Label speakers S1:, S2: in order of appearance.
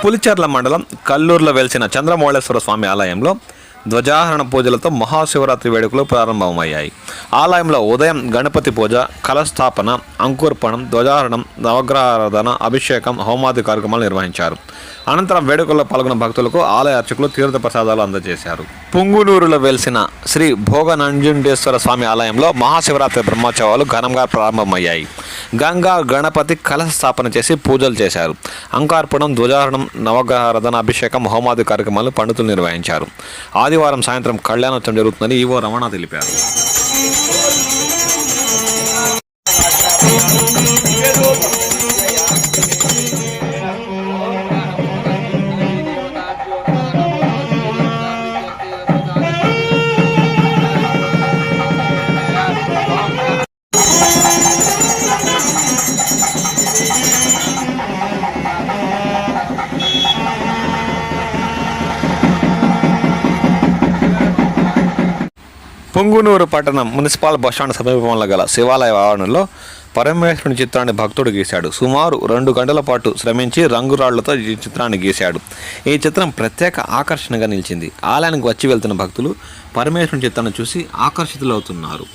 S1: పులిచెర్ల మండలం కల్లూరులో వెలిసిన చంద్రమౌళేశ్వర స్వామి ఆలయంలో ధ్వజాహరణ పూజలతో మహాశివరాత్రి వేడుకలు ప్రారంభమయ్యాయి. ఆలయంలో ఉదయం గణపతి పూజ, కలస్థాపన, అంకుర్పణం, ధ్వజాహరణం, నవగ్రహారాధన, అభిషేకం, హోమాది కార్యక్రమాలు నిర్వహించారు. అనంతరం వేడుకల్లో పాల్గొన్న భక్తులకు ఆలయ అర్చకులు తీర్థ ప్రసాదాలు అందజేశారు. పుంగునూరులో వెలిసిన శ్రీ భోగనంజుండేశ్వర స్వామి ఆలయంలో మహాశివరాత్రి బ్రహ్మోత్సవాలు ఘనంగా ప్రారంభమయ్యాయి. గంగా గణపతి కలశ స్థాపన చేసి పూజలు చేశారు. అంకార్పణం, ధ్వజాహరణం, నవగ్రహారాధన, అభిషేకం, హోమాది కార్యక్రమాలు పండితులు నిర్వహించారు. ఆదివారం సాయంత్రం కళ్యాణోత్సవం జరుగుతుందని ఈవో రమణ తెలిపారు. పుంగునూరు పట్టణం మున్సిపల్ బస్టాండ్ సమీపంలో గల శివాలయ ఆవరణలో పరమేశ్వరుని చిత్రాన్ని భక్తుడు గీశాడు. సుమారు 2 గంటల పాటు శ్రమించి రంగురాళ్లతో ఈ చిత్రాన్ని గీశాడు. ఈ చిత్రం ప్రత్యేక ఆకర్షణగా నిలిచింది. ఆలయానికి వచ్చి వెళ్తున్న భక్తులు పరమేశ్వరుని చిత్రాన్ని చూసి ఆకర్షితులవుతున్నారు.